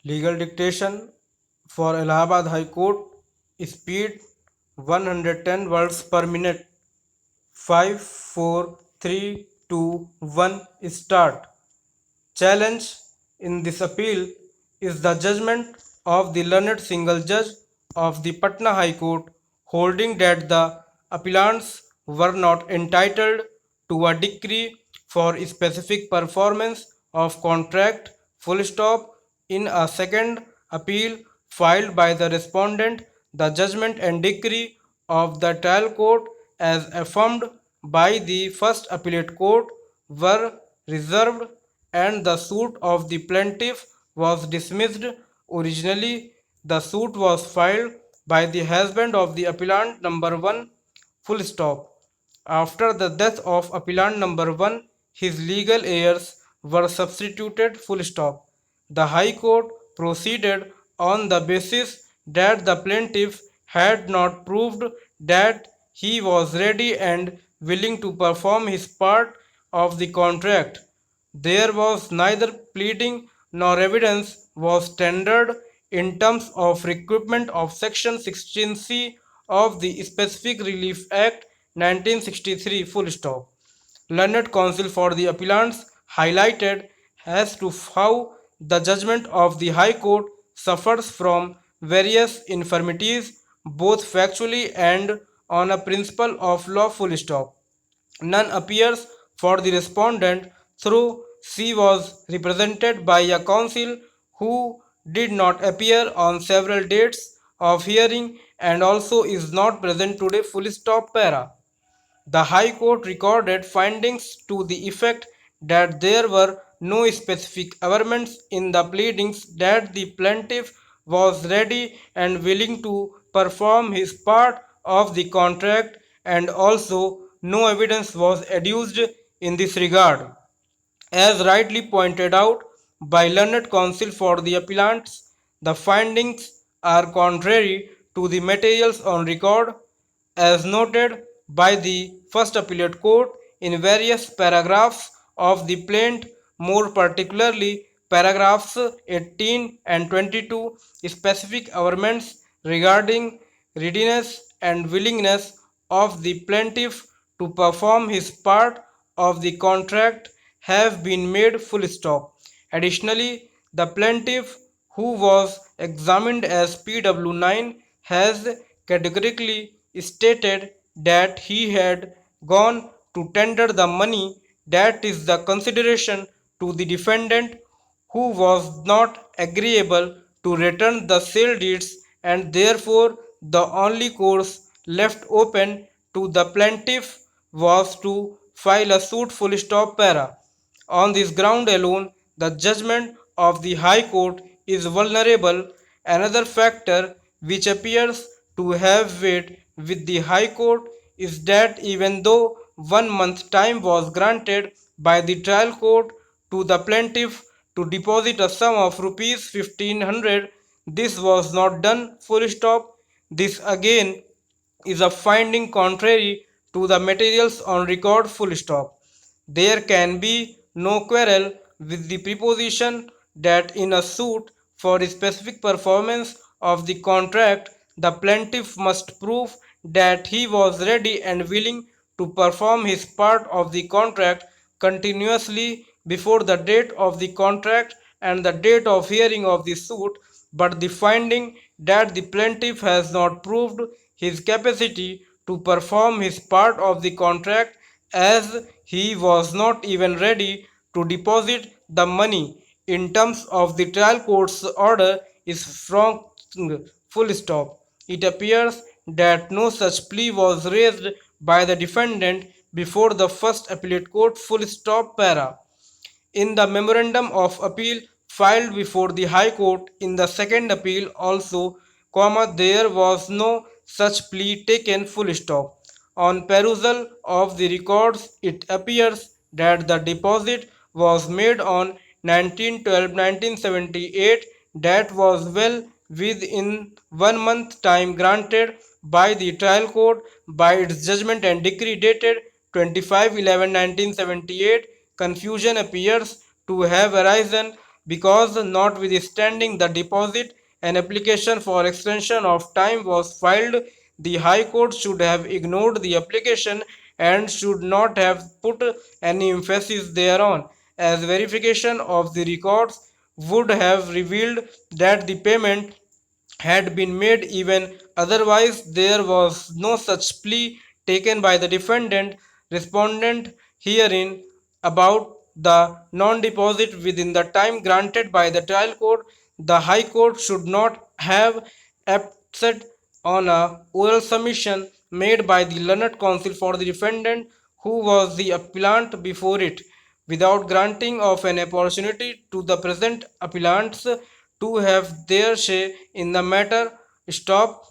Legal dictation for Allahabad High Court, speed 110 words per minute. 5, 4, 3, 2, 1, start. Challenge in this appeal is the judgment of the learned single judge of the Patna High Court, holding that the appellants were not entitled to a decree for specific performance of contract, full stop. In a second appeal filed by the respondent, the judgment and decree of the trial court as affirmed by the first appellate court were reserved and the suit of the plaintiff was dismissed. Originally, the suit was filed by the husband of the appellant number 1, full stop. After the death of appellant number 1, his legal heirs were substituted, full stop. The High Court proceeded on the basis that the plaintiff had not proved that he was ready and willing to perform his part of the contract. There was neither pleading nor evidence was tendered in terms of requirement of Section 16C of the Specific Relief Act 1963, full stop. Learned counsel for the appellants highlighted as to how the judgment of the High Court suffers from various infirmities, both factually and on a principle of law, full stop. None appears for the respondent, though she was represented by a counsel who did not appear on several dates of hearing and also is not present today, full stop para. The High Court recorded findings to the effect that there were no specific averments in the pleadings that the plaintiff was ready and willing to perform his part of the contract, and also no evidence was adduced in this regard. As rightly pointed out by learned counsel for the appellants, the findings are contrary to the materials on record, as noted by the First Appellate Court in various paragraphs of the plaint, more particularly paragraphs 18 and 22, specific averments regarding readiness and willingness of the plaintiff to perform his part of the contract have been made, full stop. Additionally, the plaintiff, who was examined as PW9, has categorically stated that he had gone to tender the money, that is the consideration, to the defendant, who was not agreeable to return the sale deeds, and therefore the only course left open to the plaintiff was to file a suit, full stop para. On this ground alone, the judgment of the High Court is vulnerable. Another factor which appears to have weight with the High Court is that even though 1 month time was granted by the trial court to the plaintiff to deposit a sum of rupees 1500, this was not done, full stop. This again is a finding contrary to the materials on record, full stop. There can be no quarrel with the proposition that in a suit for a specific performance of the contract, the plaintiff must prove that he was ready and willing to perform his part of the contract continuously before the date of the contract and the date of hearing of the suit, but the finding that the plaintiff has not proved his capacity to perform his part of the contract, as he was not even ready to deposit the money in terms of the trial court's order, is from, full stop. It appears that no such plea was raised by the defendant before the first appellate court, full stop para. In the memorandum of appeal filed before the High Court in the second appeal also, there was no such plea taken, full stop. On perusal of the records, it appears that the deposit was made on 19/12/1978, that was well within 1 month time granted by the trial court by its judgment and decree dated 25/11/1978. Confusion appears to have arisen because notwithstanding the deposit, an application for extension of time was filed. The High Court should have ignored the application and should not have put any emphasis thereon, as verification of the records would have revealed that the payment had been made. Even otherwise, there was no such plea taken by the defendant. Respondent herein about the non-deposit within the time granted by the trial court. The High Court should not have acted on a oral submission made by the learned counsel for the defendant, who was the appellant before it, without granting of an opportunity to the present appellants to have their say in the matter. Stop.